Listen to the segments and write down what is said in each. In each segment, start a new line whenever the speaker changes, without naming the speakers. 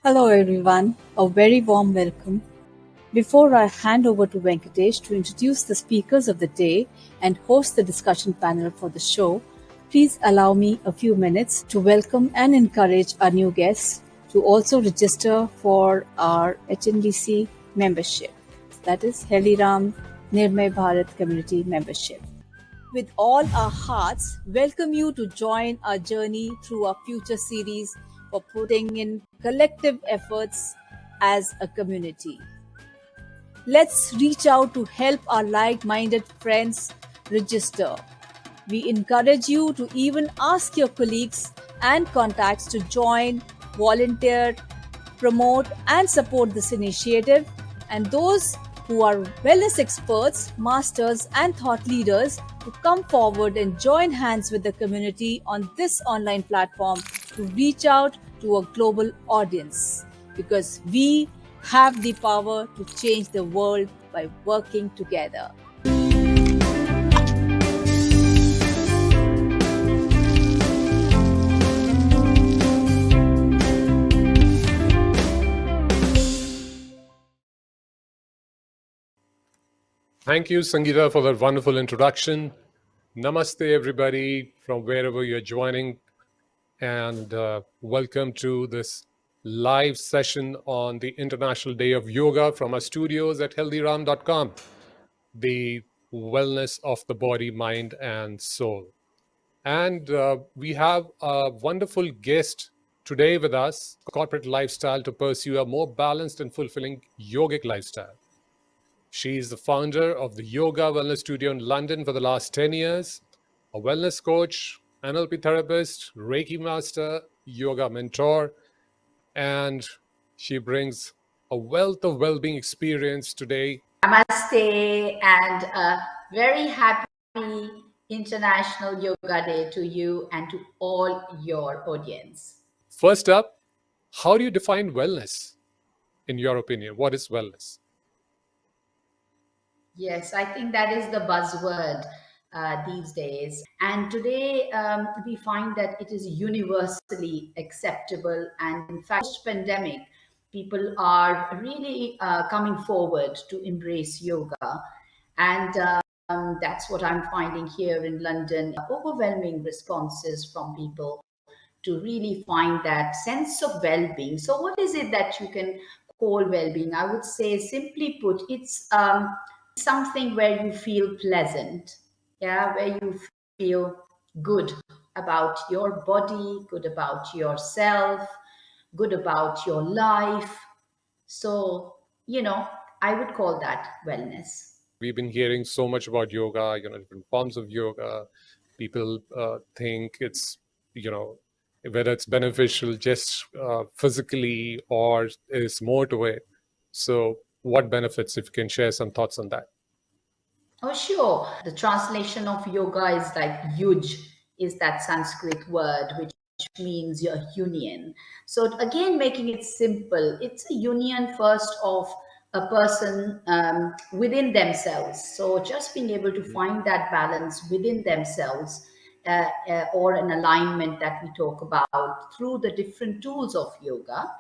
Hello everyone, a very warm welcome. Before I hand over to Venkatesh to introduce the speakers of the day and host the discussion panel for the show, please allow me a few minutes to welcome and encourage our new guests to also register for our HNBC membership. That is HealThyRam Niramaya Bharat Community Membership. With all our hearts, welcome you to join our journey through our future series for putting in collective efforts as a community. Let's reach out to help our like-minded friends register. We encourage you to even ask your colleagues and contacts to join, volunteer, promote, and support this initiative. And those who are wellness experts, masters, and thought leaders to come forward and join hands with the community on this online platform to reach out to a global audience. Because we have the power to change the world by working together.
Thank you, Sangeeta, for that wonderful introduction. Namaste, everybody, from wherever you're joining, and welcome to this live session on the International Day of Yoga from our studios at HealThyRam.com, the wellness of the body, mind, and soul. And we have a wonderful guest today with us, corporate lifestyle to pursue a more balanced and fulfilling yogic lifestyle. She is the founder of the Yoga Wellness Studio in London for the last 10 years, a wellness coach, NLP therapist, Reiki master, yoga mentor, and she brings a wealth of well-being experience today.
Namaste and a very happy International Yoga Day to you and to all your audience.
First up, how do you define wellness? In your opinion, what is wellness?
Yes, I think that is the buzzword these days. And today we find that it is universally acceptable. And in fact, post-pandemic, people are really coming forward to embrace yoga. And that's what I'm finding here in London. Overwhelming responses from people to really find that sense of well-being. So what is it that you can call well-being? I would say, simply put, it's something where you feel pleasant, where you feel good about your body, good about yourself, good about your life. So, I would call that wellness.
We've been hearing so much about yoga, different forms of yoga. People think it's, whether it's beneficial just physically or is more to it. So what benefits, if you can share some thoughts on that?
Oh, sure. The translation of yoga is like yuj, is that Sanskrit word, which means your union. So again, making it simple, it's a union first of a person within themselves. So just being able to find that balance within themselves or an alignment that we talk about through the different tools of yoga.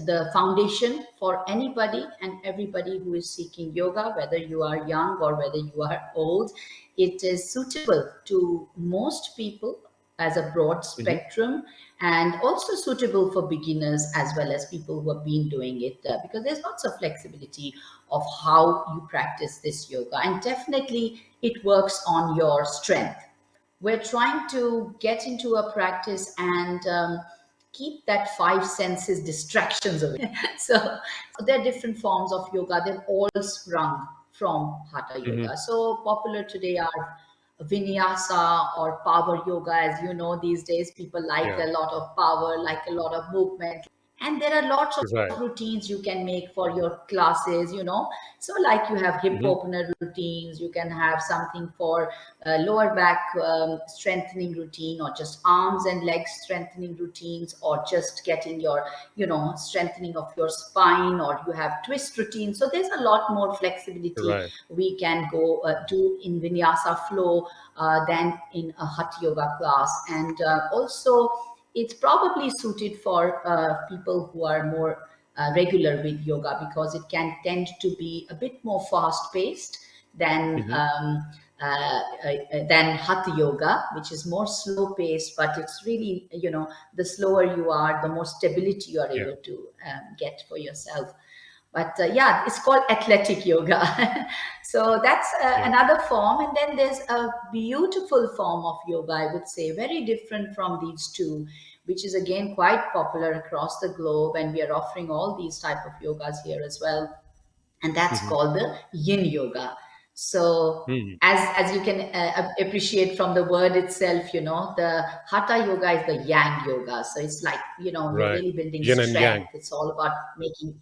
The foundation for anybody and everybody who is seeking yoga, whether you are young or whether you are old. It is suitable to most people as a broad spectrum, and also suitable for beginners as well as people who have been doing it, because there's lots of flexibility of how you practice this yoga, and definitely it works on your strength. We're trying to get into a practice and keep that five senses distractions away. So there are different forms of yoga. They've all sprung from Hatha yoga. So popular today are vinyasa or power yoga. As you know, these days people like a lot of power, like a lot of movement. And there are lots of routines you can make for your classes, So like you have hip opener routines, you can have something for lower back strengthening routine, or just arms and legs strengthening routines, or just getting your, strengthening of your spine, or you have twist routines. So there's a lot more flexibility we can go do in vinyasa flow than in a Hatha yoga class. And also, it's probably suited for people who are more regular with yoga, because it can tend to be a bit more fast paced than
Hmm.
hatha yoga, which is more slow paced, but it's really, the slower you are, the more stability you are
Yeah.
able to get for yourself. But yeah, it's called athletic yoga. So that's
Yeah.
another form. And then there's a beautiful form of yoga, I would say, very different from these two, which is again quite popular across the globe. And we are offering all these type of yogas here as well. And that's
Hmm.
called the yin yoga. So
Hmm.
as you can appreciate from the word itself, the hatha yoga is the yang yoga. So it's like, we're
Right.
really building
Yin and
strength.
yang.
It's all about making,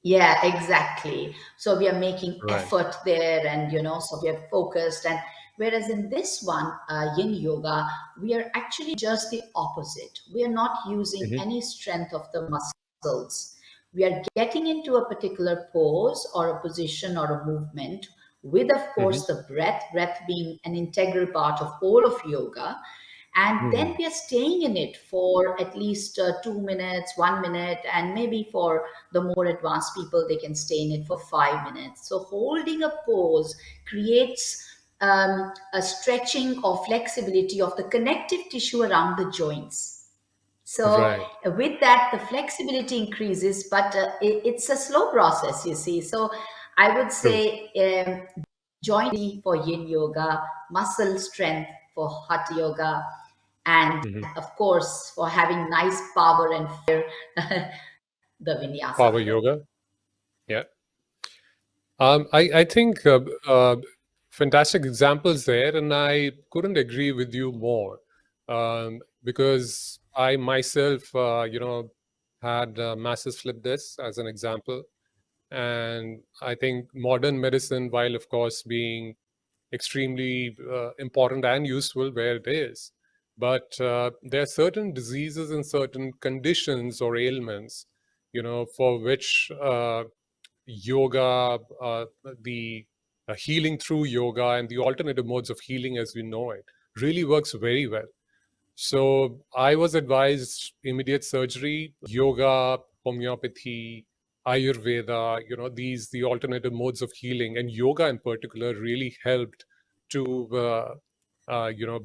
yeah, exactly. So we are making
Right.
effort there, and so we are focused. And whereas in this one, yin yoga, we are actually just the opposite. We are not using
Hmm.
any strength of the muscles. We are getting into a particular pose or a position or a movement with, of
Hmm.
course, the breath being an integral part of all of yoga. And then
Hmm.
we are staying in it for at least 2 minutes, 1 minute, and maybe for the more advanced people, they can stay in it for 5 minutes. So holding a pose creates a stretching or flexibility of the connective tissue around the joints. So
Right.
with that, the flexibility increases, but it's a slow process, you see. So I would
True.
say joint for yin yoga, muscle strength for hatha yoga, and
Hmm.
of course, for having nice power and fire, the vinyasa
Power
flow.
yoga. Yeah. I think fantastic examples there, and I couldn't agree with you more, because I myself, had massive slip discs as an example, and I think modern medicine, while of course being extremely important and useful where it is, but there are certain diseases and certain conditions or ailments, for which yoga, the healing through yoga and the alternative modes of healing as we know it really works very well. So I was advised immediate surgery, yoga, homeopathy, Ayurveda, the alternative modes of healing, and yoga in particular really helped to,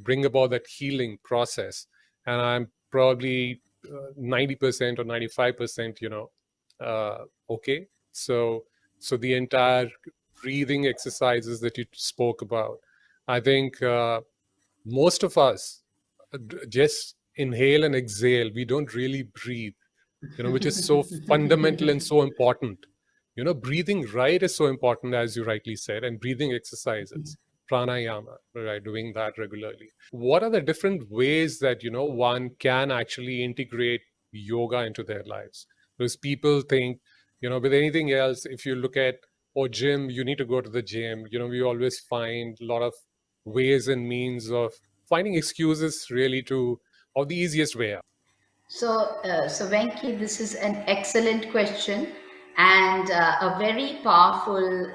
bring about that healing process. And I'm probably 90% or 95%, okay. So the entire breathing exercises that you spoke about, I think most of us just inhale and exhale. We don't really breathe, which is so fundamental and so important. Breathing right is so important, as you rightly said, and breathing exercises, pranayama, right, doing that regularly. What are the different ways that, one can actually integrate yoga into their lives? Because people think, with anything else, if you look at, oh, gym, you need to go to the gym. We always find a lot of ways and means of finding excuses really to, or the easiest way out.
So Venki, this is an excellent question, and a very powerful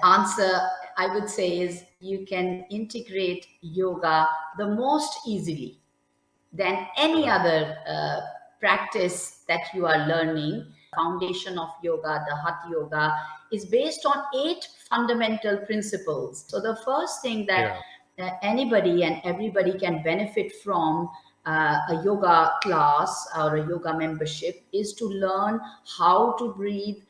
answer, I would say, is you can integrate yoga the most easily than any
Right.
other practice that you are learning. Foundation of yoga, the hatha yoga, is based on 8 fundamental principles. So the first thing that
Yeah.
anybody and everybody can benefit from a yoga class or a yoga membership is to learn how to breathe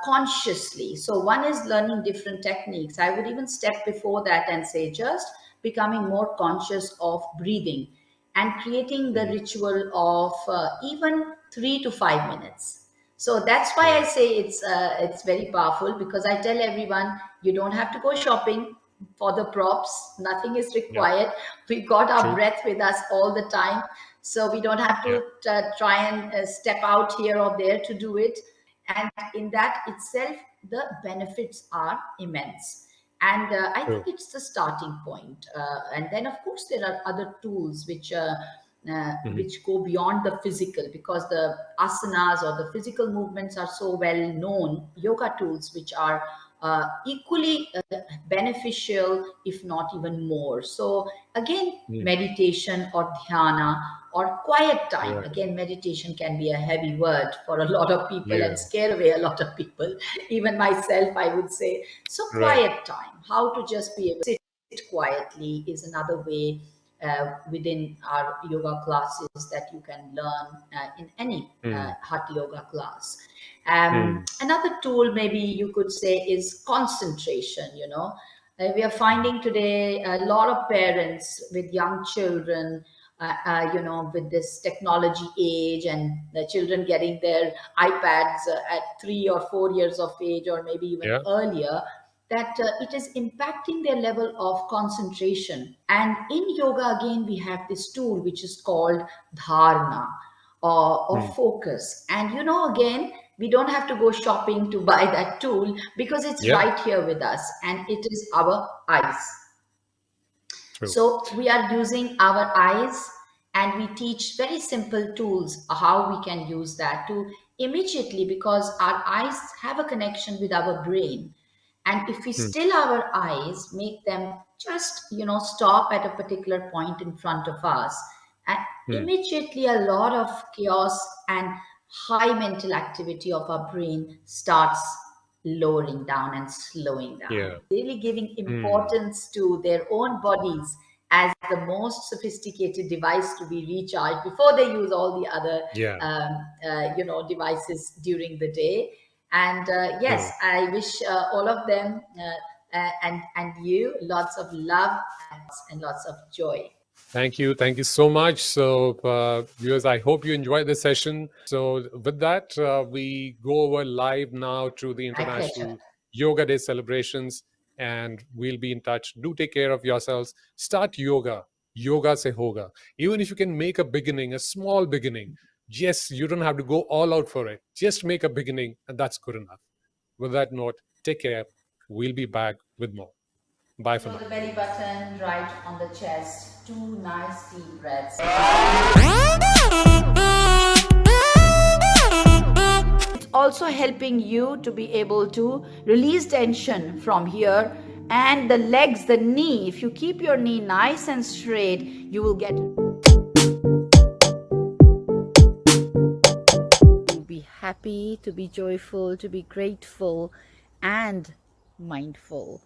consciously. So one is learning different techniques. I would even step before that and say just becoming more conscious of breathing and creating the
Mhm.
ritual of even 3 to 5 minutes. So that's why I
Right.
say it's very powerful, because I tell everyone you don't have to go shopping for the props. Nothing is
Yeah.
required. We got our
True.
breath with us all the time, so we don't have
Yeah.
to try and step out here or there to do it. And in that itself, the benefits are immense. And I think
True.
it's the starting point. And then, of course, there are other tools
Hmm.
which go beyond the physical, because the asanas or the physical movements are so well known. Yoga tools, which are equally beneficial, if not even more. So again,
Mm.
meditation or dhyana or quiet time.
Right.
Again, meditation can be a heavy word for a lot of people
Yeah.
and scare away a lot of people, even myself, I would say. So
Right.
quiet time, how to just be able to sit quietly, is another way within our yoga classes that you can learn in any
Mm.
hatha yoga class.
Mm.
Another tool, maybe you could say, is concentration. We are finding today a lot of parents with young children, with this technology age, and the children getting their iPads at 3 or 4 years of age, or maybe even
Yeah.
earlier, that it is impacting their level of concentration. And in yoga, again, we have this tool which is called dharana, or
Mm.
focus. And again, we don't have to go shopping to buy that tool, because it's
Yeah.
right here with us, and it is our eyes.
True.
So we are using our eyes, and we teach very simple tools how we can use that to immediately, because our eyes have a connection with our brain. And if we
Mm.
still our eyes, make them just, stop at a particular point in front of us, and
Mm.
immediately a lot of chaos and high mental activity of our brain starts lowering down and slowing down,
Yeah.
really giving
Mm.
importance to their own bodies as the most sophisticated device to be recharged before they use all the other
Yeah.
devices during the day. And yes,
True.
I wish all of them and you lots of love and lots of joy.
Thank you. Thank you so much. So, viewers, I hope you enjoyed this session. So, with that, we go over live now to the
My pleasure.
International Yoga Day celebrations, and we'll be in touch. Do take care of yourselves. Start yoga. Yoga se hoga. Even if you can make a beginning, a small beginning, yes, you don't have to go all out for it. Just make a beginning, and that's good enough. With that note, take care. We'll be back with more. Bye for
From
now.
the belly button, right on the chest, two nice deep breaths. It's also helping you to be able to release tension from here, and the legs, the knee. If you keep your knee nice and straight, you will get to be happy, to be joyful, to be grateful, and mindful.